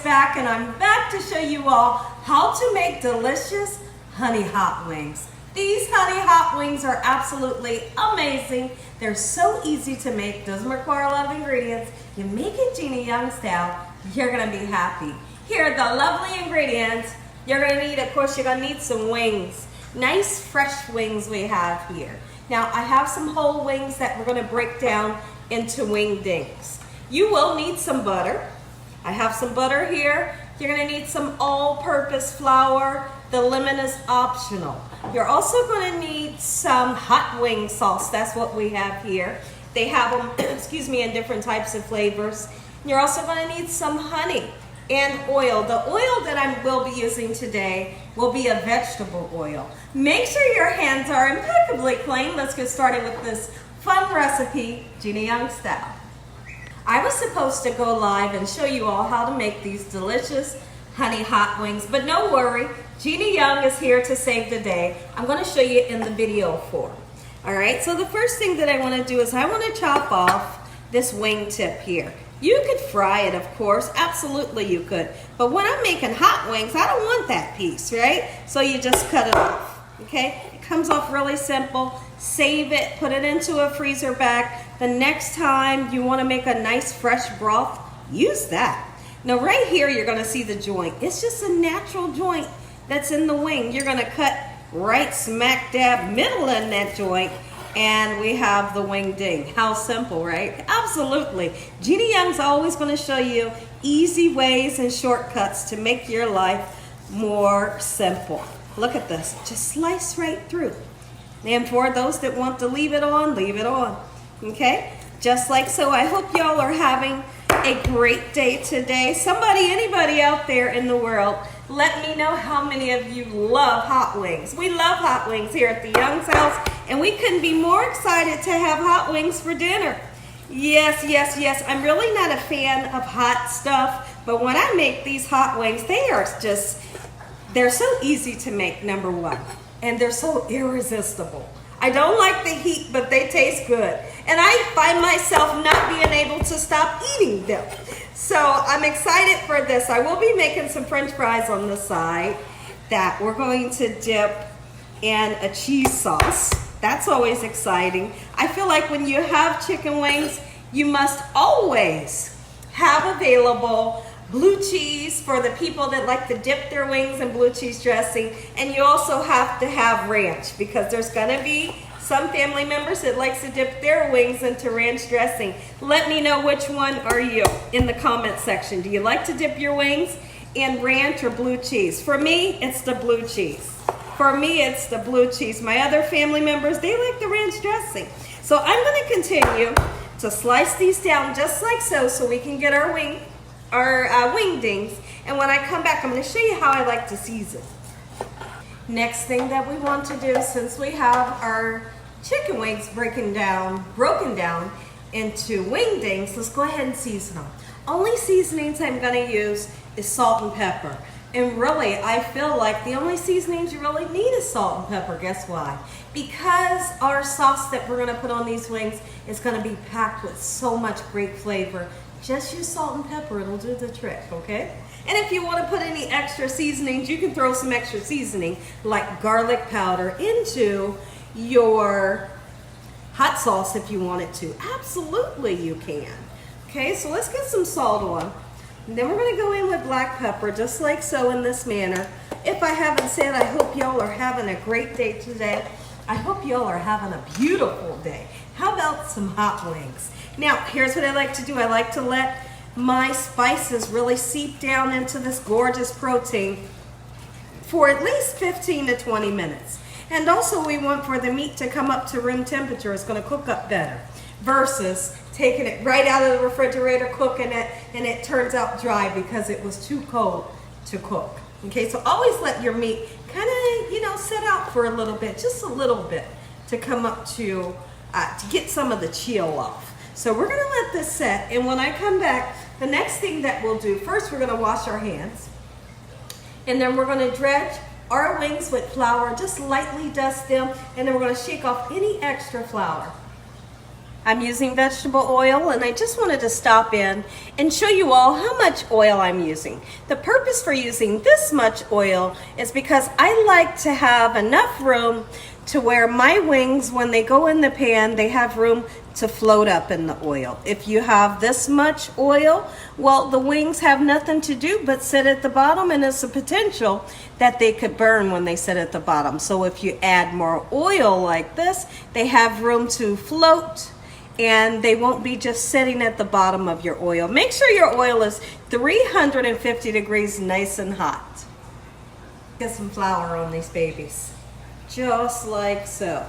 back, and I'm back to show you all how to make delicious honey hot wings. These honey hot wings are absolutely amazing. They're so easy to make, doesn't require a lot of ingredients. You make it Gina Young style, you're gonna be happy. Here are the lovely ingredients. You're gonna need, of course, you're gonna need some wings. Nice fresh wings we have here. Now I have some whole wings that we're gonna break down into wing dings. You will need some butter. I have some butter here. You're gonna need some all-purpose flour. The lemon is optional. You're also gonna need some hot wing sauce. That's what we have here. They have them, excuse me, in different types of flavors. You're also gonna need some honey and oil. The oil that I will be using today will be a vegetable oil. Make sure your hands are impeccably clean. Let's get started with this fun recipe, Gina Young style. I was supposed to go live and show you all how to make these delicious honey hot wings, but no worry, Gina Young is here to save the day. I'm gonna show you in the video form. All right, so the first thing that I wanna do is I wanna chop off this wing tip here. You could fry it, of course, absolutely you could, but when I'm making hot wings, I don't want that piece, right? So you just cut it off, okay? It comes off really simple. Save it, put it into a freezer bag. The next time you wanna make a nice fresh broth, use that. Now right here, you're gonna see the joint. It's just a natural joint that's in the wing. You're gonna cut right smack dab middle in that joint, and we have the wing ding. How simple, right? Absolutely. Gina Young's always gonna show you easy ways and shortcuts to make your life more simple. Look at this, just slice right through. And for those that want to leave it on, okay? Just like so. I hope y'all are having a great day today. Anybody out there in the world, let me know how many of you love hot wings. We love hot wings here at the Young's house, and we couldn't be more excited to have hot wings for dinner. Yes, yes, yes. I'm really not a fan of hot stuff, but when I make these hot wings, they're so easy to make, number one, and they're so irresistible. I don't like the heat, but they taste good. And I find myself not being able to stop eating them. So I'm excited for this. I will be making some French fries on the side that we're going to dip in a cheese sauce. That's always exciting. I feel like when you have chicken wings, you must always have available blue cheese for the people that like to dip their wings in blue cheese dressing, and you also have to have ranch because there's gonna be some family members that likes to dip their wings into ranch dressing. Let me know which one are you in the comment section. Do you like to dip your wings in ranch or blue cheese? For me, it's the blue cheese. For me, it's the blue cheese. My other family members, they like the ranch dressing. So I'm gonna continue to slice these down just like so we can get our wing dings, and when I come back, I'm going to show you how I like to season. Next thing that we want to do, since we have our chicken wings broken down into wing dings, let's go ahead and season them. Only seasonings I'm going to use is salt and pepper. And really, I feel like the only seasonings you really need is salt and pepper. Guess why? Because our sauce that we're going to put on these wings is going to be packed with so much great flavor. Just use salt and pepper, it'll do the trick, okay? And if you want to put any extra seasonings, you can throw some extra seasoning like garlic powder into your hot sauce if you wanted to. Absolutely you can. Okay, so let's get some salt on. And then we're going to go in with black pepper just like so in this manner. If I haven't said, I hope y'all are having a great day today. I hope y'all are having a beautiful day. How about some hot wings? Now, here's what I like to do. I like to let my spices really seep down into this gorgeous protein for at least 15 to 20 minutes. And also we want for the meat to come up to room temperature. It's going to cook up better versus taking it right out of the refrigerator, cooking it, and it turns out dry because it was too cold to cook. Okay, so always let your meat kind of, sit out for a little bit, just a little bit, to come up to get some of the chill off. So we're gonna let this set, and when I come back, the next thing that we'll do, first we're gonna wash our hands, and then we're gonna dredge our wings with flour, just lightly dust them, and then we're gonna shake off any extra flour. I'm using vegetable oil, and I just wanted to stop in and show you all how much oil I'm using. The purpose for using this much oil is because I like to have enough room to where my wings, when they go in the pan, they have room to float up in the oil. If you have this much oil, well, the wings have nothing to do but sit at the bottom, and it's a potential that they could burn when they sit at the bottom. So if you add more oil like this, they have room to float, and they won't be just sitting at the bottom of your oil. Make sure your oil is 350 degrees nice and hot. Get some flour on these babies, just like so.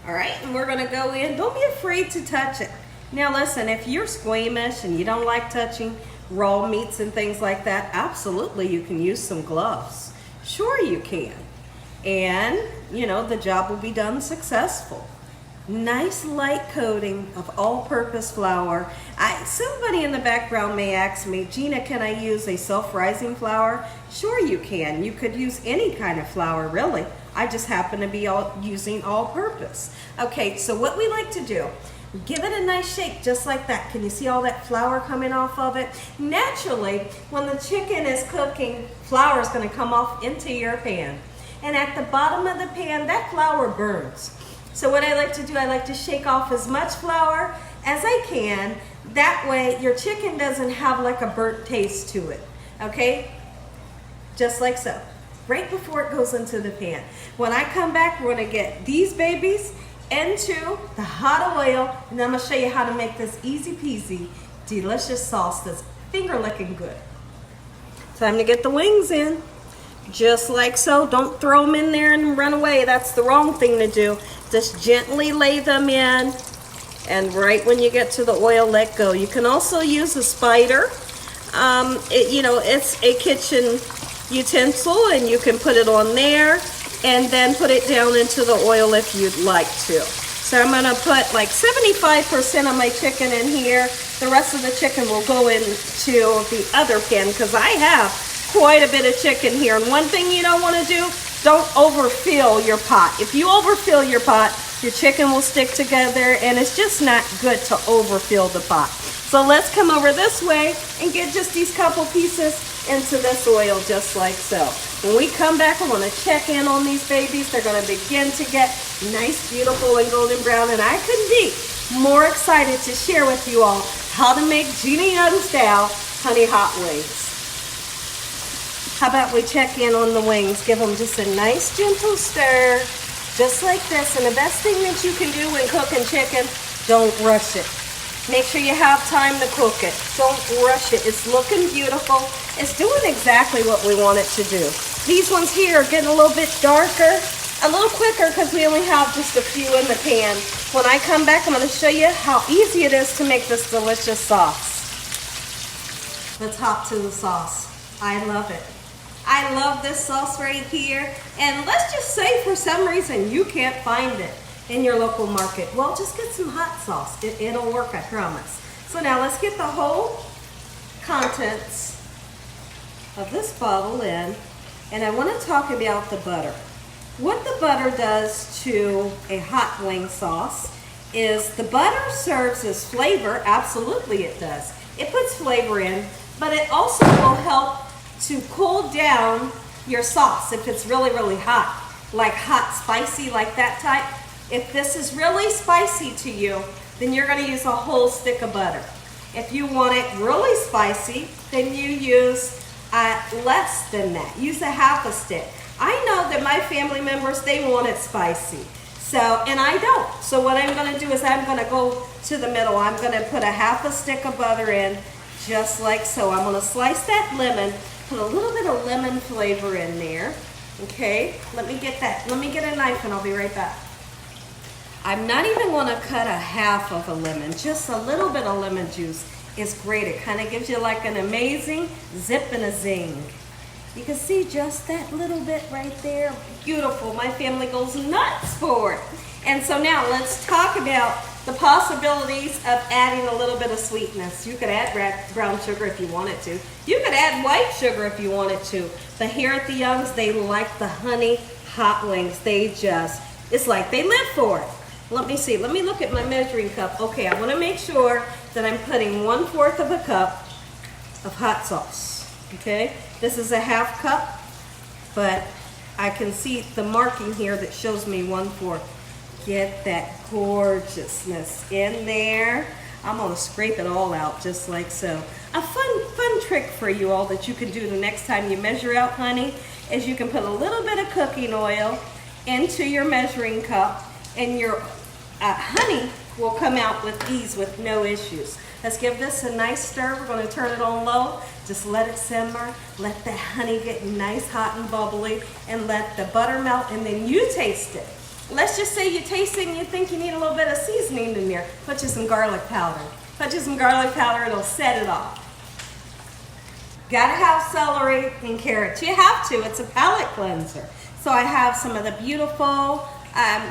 All right, and we're gonna go in. Don't be afraid to touch it. Now listen, if you're squeamish and you don't like touching raw meats and things like that, absolutely you can use some gloves. Sure you can. And, you know, the job will be done successful. Nice light coating of all-purpose flour. Somebody in the background may ask me, Gina, can I use a self-rising flour? Sure you can. You could use any kind of flour, really. I just happen to be using all-purpose. Okay, so what we like to do, give it a nice shake just like that. Can you see all that flour coming off of it? Naturally, when the chicken is cooking, flour is going to come off into your pan. And at the bottom of the pan, that flour burns. So what I like to do, I like to shake off as much flour as I can. That way your chicken doesn't have like a burnt taste to it, okay? Just like so, right before it goes into the pan. When I come back, we're gonna get these babies into the hot oil, and I'm gonna show you how to make this easy peasy, delicious sauce that's finger licking good. Time to get the wings in. Just like so. Don't throw them in there and run away. That's the wrong thing to do. Just gently lay them in, and right when you get to the oil, let go. You can also use a spider. It's a kitchen utensil, and you can put it on there and then put it down into the oil if you'd like to. So I'm going to put like 75% of my chicken in here. The rest of the chicken will go into the other pan because I have quite a bit of chicken here. And one thing you don't want to do, don't overfill your pot. If you overfill your pot, your chicken will stick together, and it's just not good to overfill the pot. So let's come over this way and get just these couple pieces into this oil, just like so. When we come back, I want to check in on these babies. They're going to begin to get nice, beautiful, and golden brown, and I couldn't be more excited to share with you all how to make Gina Young style honey hot wings. How about we check in on the wings? Give them just a nice gentle stir, just like this. And the best thing that you can do when cooking chicken, don't rush it. Make sure you have time to cook it. Don't rush it. It's looking beautiful. It's doing exactly what we want it to do. These ones here are getting a little bit darker, a little quicker because we only have just a few in the pan. When I come back, I'm going to show you how easy it is to make this delicious sauce. Let's hop to the sauce. I love it. I love this sauce right here, and let's just say for some reason you can't find it in your local market. Well, just get some hot sauce. It'll work, I promise. So now let's get the whole contents of this bottle in, and I want to talk about the butter. What the butter does to a hot wing sauce is the butter serves as flavor. Absolutely it does. It puts flavor in, but it also will help to cool down your sauce if it's really, really hot, like hot, spicy, like that type. If this is really spicy to you, then you're going to use a whole stick of butter. If you want it really spicy, then you use less than that. Use a half a stick. I know that my family members, they want it spicy. So, and I don't. So what I'm going to do is I'm going to go to the middle. I'm going to put a half a stick of butter in, just like so. I'm going to slice that lemon. Put a little bit of lemon flavor in there. Okay, let me get a knife and I'll be right back. I'm not even going to cut a half of a lemon. Just a little bit of lemon juice is great. It kind of gives you like an amazing zip and a zing. You can see just that little bit right there. Beautiful. My family goes nuts for it. And so now let's talk about the possibilities of adding a little bit of sweetness. You could add brown sugar if you wanted to. You could add white sugar if you wanted to. But here at the Youngs, they like the honey hot wings. It's like they live for it. let me see. Let me look at my measuring cup. Okay, I want to make sure that I'm putting 1/4 of a cup of hot sauce. Okay, this is a half cup, but I can see the marking here that shows me 1/4. Get that gorgeousness in there. I'm gonna scrape it all out just like so. A fun trick for you all that you can do the next time you measure out honey is you can put a little bit of cooking oil into your measuring cup, and your honey will come out with ease with no issues. Let's give this a nice stir. We're going to turn it on low. Just let it simmer. Let the honey get nice, hot, and bubbly, and let the butter melt, and then you taste it. Let's just say you taste it and you think you need a little bit of seasoning in there. Put you some garlic powder. Put you some garlic powder. It'll set it off. Gotta have celery and carrots. You have to. It's a palate cleanser. So I have some of the beautiful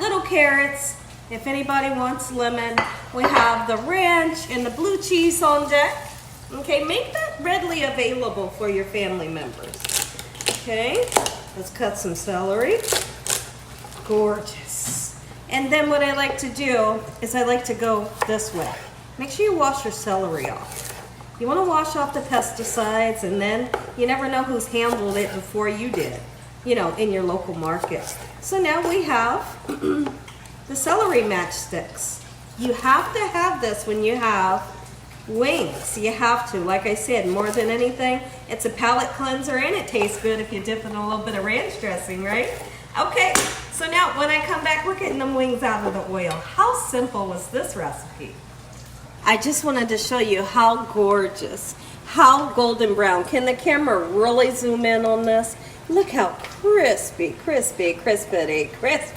little carrots. If anybody wants lemon, we have the ranch and the blue cheese on deck. Okay, make that readily available for your family members. Okay, let's cut some celery. Gorgeous. And then what I like to do is I like to go this way. Make sure you wash your celery off. You want to wash off the pesticides, and then you never know who's handled it before you did, you know, in your local market. So now we have the celery matchsticks. You have to have this when you have wings. You have to. Like I said, more than anything, it's a palate cleanser, and it tastes good if you dip it in a little bit of ranch dressing, right? Okay, so now when I come back, we're getting them wings out of the oil. How simple was this recipe? I just wanted to show you how gorgeous, how golden brown. Can the camera really zoom in on this? Look how crispy, crispy, crispity, crisp.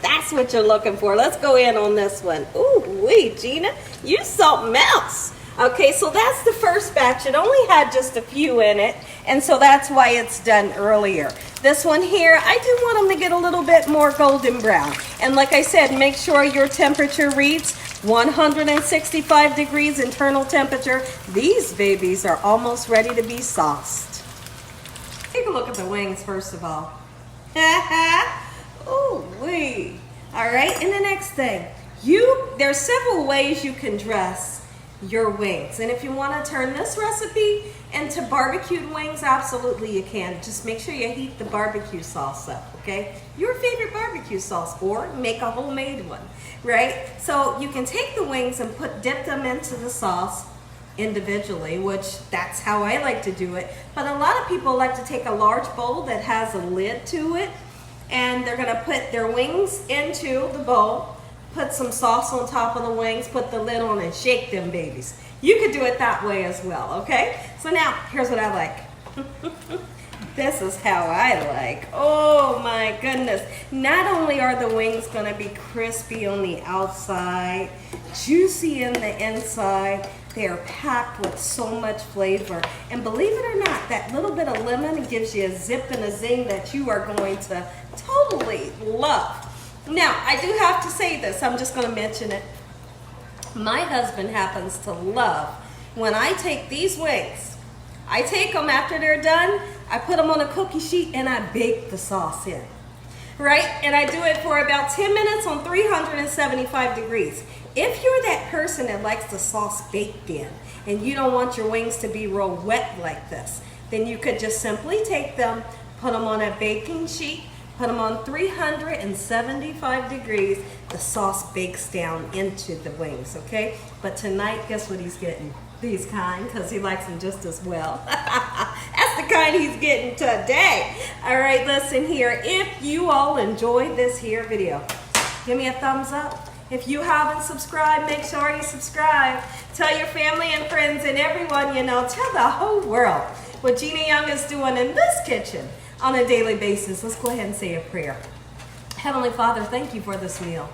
That's what you're looking for. Let's go in on this one. Ooh wee, Gina, you something else. Okay, so that's the first batch. It only had just a few in it, and so that's why it's done earlier. This one here, I do want them to get a little bit more golden brown. And like I said, make sure your temperature reads 165 degrees internal temperature. These babies are almost ready to be sauced. Take a look at the wings first of all. Ooh wee. All right, and the next thing, there's several ways you can dress your wings. And if you want to turn this recipe into barbecued wings, absolutely you can. Just make sure you heat the barbecue sauce up, okay? Your favorite barbecue sauce, or make a homemade one, right? So you can take the wings and dip them into the sauce individually, which that's how I like to do it. But a lot of people like to take a large bowl that has a lid to it, and they're gonna put their wings into the bowl, put some sauce on top of the wings, put the lid on, and shake them babies. You could do it that way as well, okay? So now, here's what I like. This is how I like. Oh my goodness. Not only are the wings gonna be crispy on the outside, juicy in the inside, they are packed with so much flavor. And believe it or not, that little bit of lemon gives you a zip and a zing that you are going to totally love. Now, I do have to say this. I'm just going to mention it. My husband happens to love when I take these wings. I take them after they're done, I put them on a cookie sheet, and I bake the sauce in. Right? And I do it for about 10 minutes on 375 degrees. If you're that person that likes the sauce baked in and you don't want your wings to be real wet like this, then you could just simply take them, put them on a baking sheet, put them on 375 degrees. The sauce bakes down into the wings, okay? But tonight, guess what he's getting? These kind, because he likes them just as well. That's the kind he's getting today. All right, listen here. If you all enjoyed this here video, give me a thumbs up. If you haven't subscribed, make sure you subscribe. Tell your family and friends and everyone you know. Tell the whole world what Gina Young is doing in this kitchen on a daily basis. Let's go ahead and say a prayer. Heavenly Father, thank you for this meal.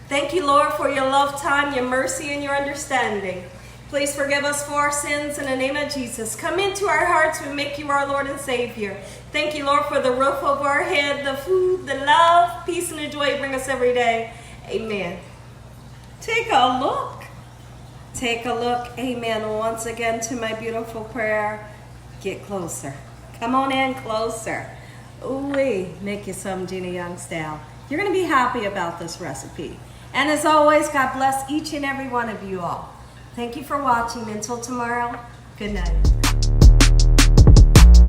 Thank you, Lord, for your love, time, your mercy, and your understanding. Please forgive us for our sins in the name of Jesus. Come into our hearts and make you our Lord and Savior. Thank you, Lord, for the roof over our head, the food, the love, peace, and the joy you bring us every day. Amen. Take a look. Take a look. Amen. Once again to my beautiful prayer. Get closer. Come on in closer. Ooh-wee. Make you some Gina Young style. You're going to be happy about this recipe. And as always, God bless each and every one of you all. Thank you for watching. Until tomorrow, good night.